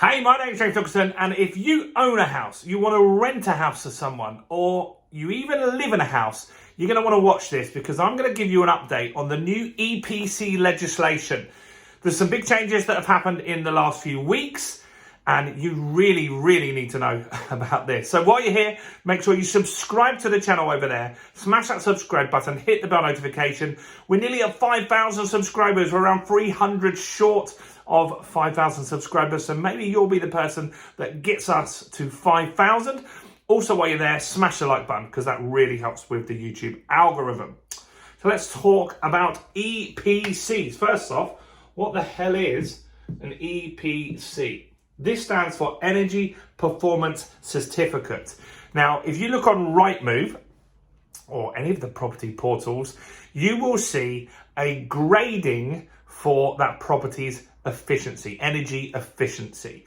Hey, my name's James Douglaston, and if you own a house, you want to rent a house to someone, or you even live in a house, you're going to want to watch this because I'm going to give you an update on the new EPC legislation. There's some big changes that have happened in the last few weeks, and you really need to know about this. So while you're here, make sure you subscribe to the channel over there, smash that subscribe button, hit the bell notification. We're nearly at 5,000 subscribers. We're around 300 short of 5,000 subscribers, so maybe you'll be the person that gets us to 5,000. Also, while you're there, smash the like button because that really helps with the YouTube algorithm. So let's talk about EPCs. First off, what the hell is an EPC? This stands for Energy Performance Certificate. Now, if you look on Rightmove or any of the property portals, you will see a grading for that property's efficiency, energy efficiency.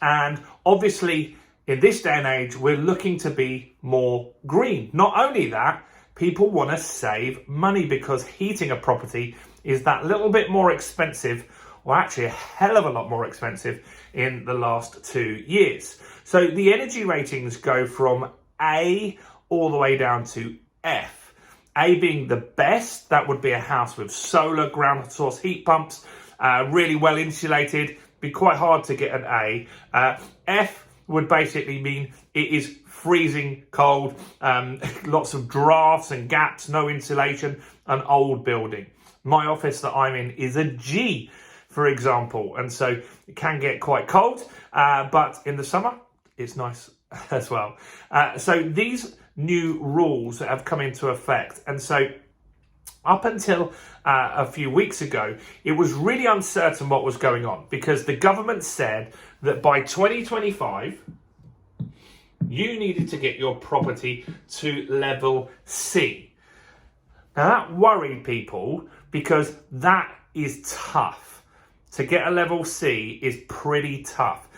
And obviously, in this day and age, we're looking to be more green. Not only that, people want to save money because heating a property is that little bit more expensive, or actually a hell of a lot more expensive in the last 2 years. So the energy ratings go from A all the way down to F. A being the best, that would be a house with solar ground source heat pumps, really well insulated, be quite hard to get an A. F would basically mean it is freezing cold, lots of drafts and gaps, no insulation, an old building. My office that I'm in is a G, for example, and so it can get quite cold, but in the summer, it's nice as well. So these new rules have come into effect, and so up until a few weeks ago, it was really uncertain what was going on because the government said that by 2025, you needed to get your property to level C. Now that worried people because that is tough. To get a level C is pretty tough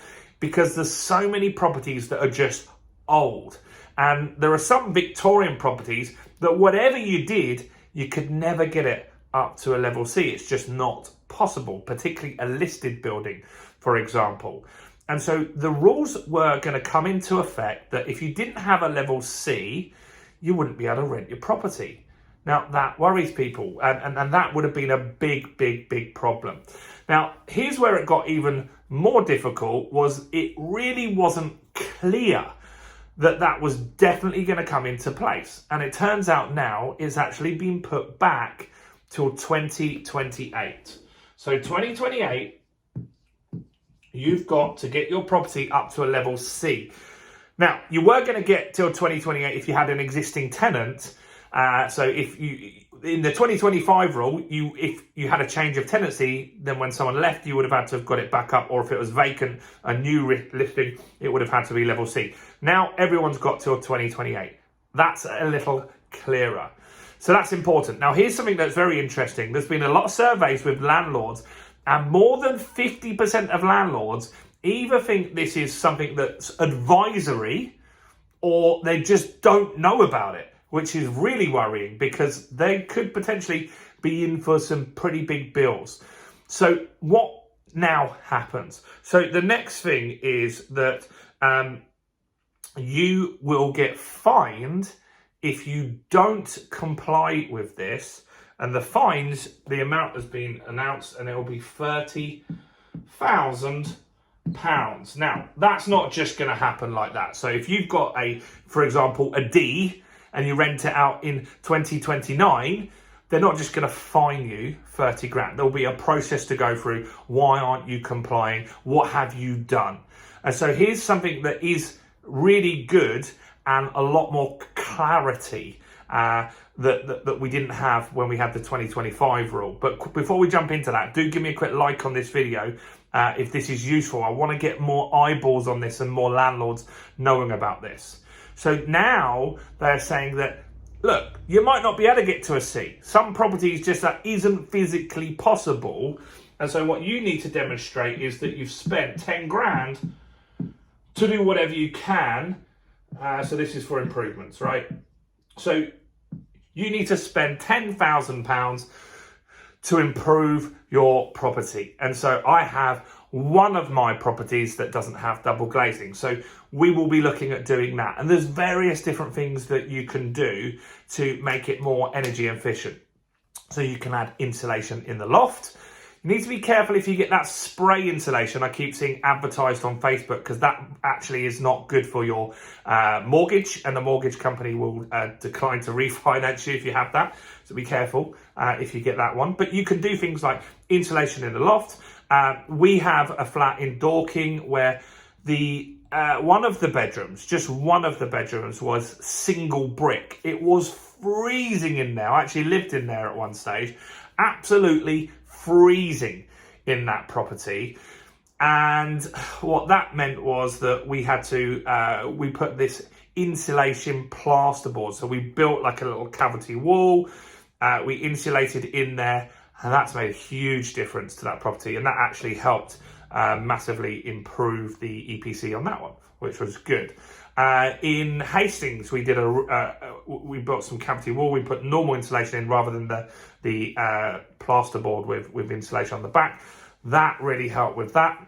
because there's so many properties that are just old. And there are some Victorian properties that whatever you did, you could never get it up to a level C. It's just not possible, particularly a listed building, for example. And so the rules were going to come into effect that if you didn't have a level C, you wouldn't be able to rent your property. Now, that worries people, and that would have been a big problem. Now, here's where it got even more difficult, was it really wasn't clear that that was definitely going to come into place. And it turns out now it's actually been put back till 2028. So 2028, you've got to get your property up to a level C. Now, you were going to get till 2028 if you had an existing tenant. So if you, in the 2025 rule, if you had a change of tenancy, then when someone left, you would have had to have got it back up, or if it was vacant, a new listing, it would have had to be level C. Now everyone's got till 2028. That's a little clearer. So that's important. Now here's something that's very interesting. There's been a lot of surveys with landlords, and more than 50% of landlords either think this is something that's advisory or they just don't know about it, which is really worrying because they could potentially be in for some pretty big bills. So what now happens? So the next thing is that you will get fined if you don't comply with this. And the fines, the amount has been announced, and it will be £30,000. Now, that's not just going to happen like that. So if you've got for example, a D, and you rent it out in 2029, they're not just going to fine you 30 grand. There'll be a process to go through. Why aren't you complying? What have you done? And so here's something that is really good and a lot more clarity that we didn't have when we had the 2025 rule. But before we jump into that, do give me a quick like on this video if this is useful. I want to get more eyeballs on this and more landlords knowing about this. So now they're saying that, look, you might not be able to get to a C. Some properties just that isn't physically possible. And so what you need to demonstrate is that you've spent 10 grand to do whatever you can. So this is for improvements, right? So you need to spend £10,000 to improve your property. And so I have one of my properties that doesn't have double glazing. So we will be looking at doing that. And there's various different things that you can do to make it more energy efficient. So you can add insulation in the loft. You need to be careful if you get that spray insulation I keep seeing advertised on Facebook, because that actually is not good for your mortgage, and the mortgage company will decline to refinance you if you have that. So be careful if you get that one. But you can do things like insulation in the loft. We have a flat in Dorking where one of the bedrooms was single brick. It was freezing in there. I actually lived in there at one stage. Absolutely freezing in that property. And what that meant was that we had to, we put this insulation plasterboard. So we built like a little cavity wall. We insulated in there, and that's made a huge difference to that property. And that actually helped massively improve the EPC on that one, which was good. In Hastings, we did we built some cavity wall. We put normal insulation in rather than the plasterboard with insulation on the back. That really helped with that.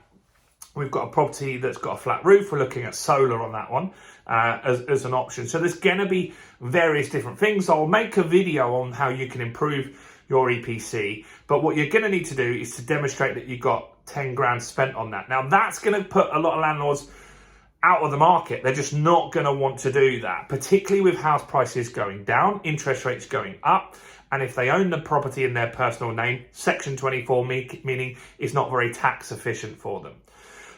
We've got a property that's got a flat roof. We're looking at solar on that one as an option. So there's going to be various different things. I'll make a video on how you can improve your EPC. But what you're going to need to do is to demonstrate that you got 10 grand spent on that. Now, that's going to put a lot of landlords out of the market. They're just not going to want to do that, particularly with house prices going down, interest rates going up. And if they own the property in their personal name, Section 24, meaning it's not very tax efficient for them.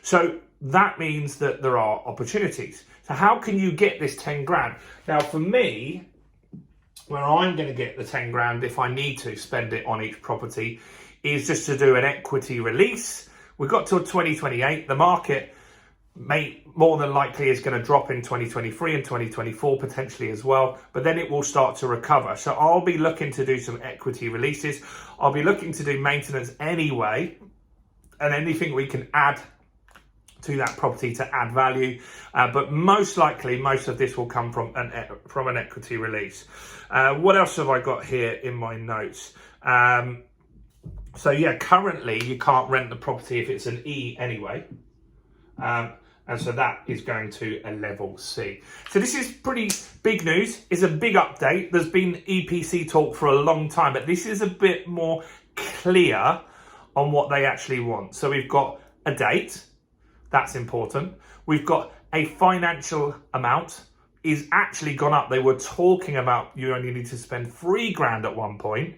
So that means that there are opportunities. So how can you get this 10 grand? Now, for me, where I'm going to get the 10 grand if I need to spend it on each property is just to do an equity release. We've got till 2028. The market more than likely is going to drop in 2023 and 2024 potentially as well, but then it will start to recover. So I'll be looking to do some equity releases. I'll be looking to do maintenance anyway, and anything we can add to that property to add value, but most likely most of this will come from an equity release. What else have I got here in my notes? So yeah, currently you can't rent the property if it's an E anyway. And so that is going to a level C. So this is pretty big news. It's a big update. There's been EPC talk for a long time, but this is a bit more clear on what they actually want. So we've got a date. That's important. We've got a financial amount is actually gone up. They were talking about you only need to spend 3 grand at one point.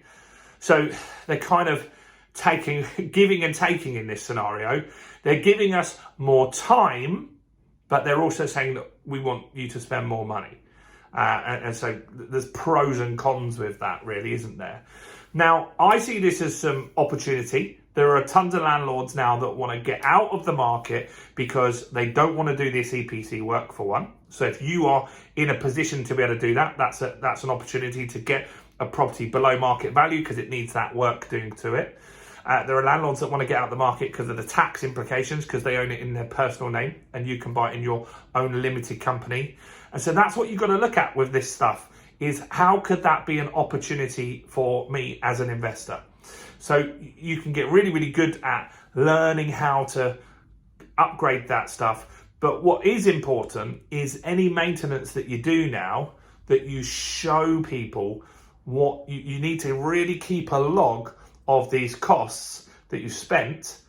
So they're kind of giving and taking in this scenario. They're giving us more time, but they're also saying that we want you to spend more money. And so there's pros and cons with that, really, isn't there? Now, I see this as some opportunity. There are tons of landlords now that want to get out of the market because they don't want to do this EPC work, for one. So if you are in a position to be able to do that, that's an opportunity to get a property below market value because it needs that work doing to it. There are landlords that want to get out of the market because of the tax implications, because they own it in their personal name and you can buy it in your own limited company. And so that's what you've got to look at with this stuff, is how could that be an opportunity for me as an investor? So you can get really, really good at learning how to upgrade that stuff. But what is important is any maintenance that you do now, that you show people what you need to really keep a log of these costs that you spent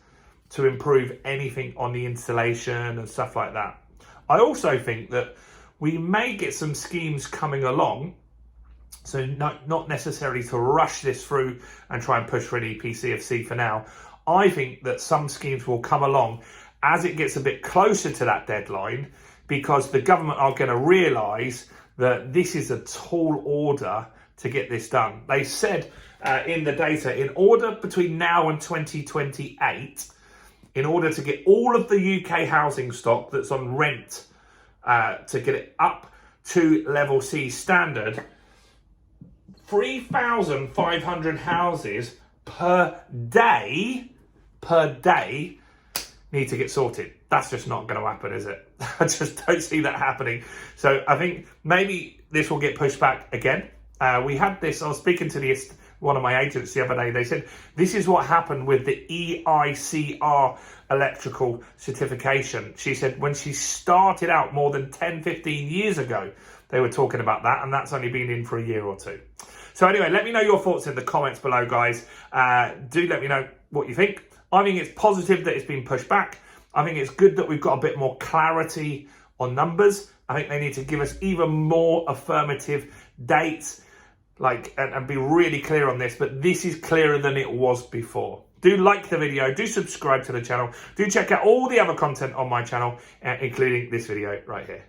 to improve anything on the installation and stuff like that. I also think that we may get some schemes coming along, so not necessarily to rush this through and try and push for an EPCFC for now. I think that some schemes will come along as it gets a bit closer to that deadline, because the government are going to realise that this is a tall order to get this done. They said in the data, in order between now and 2028, in order to get all of the UK housing stock that's on rent, to get it up to level C standard, 3,500 houses per day need to get sorted. That's just not going to happen, is it? I just don't see that happening. So I think maybe this will get pushed back again. We had this, I was speaking to the one of my agents the other day. They said, this is what happened with the EICR electrical certification. She said when she started out more than 10, 15 years ago, they were talking about that, and that's only been in for a year or two. So anyway, let me know your thoughts in the comments below, guys. Do let me know what you think. I think it's positive that it's been pushed back. I think it's good that we've got a bit more clarity on numbers. I think they need to give us even more affirmative dates, and be really clear on this, but this is clearer than it was before. Do like the video, do subscribe to the channel, do check out all the other content on my channel, including this video right here.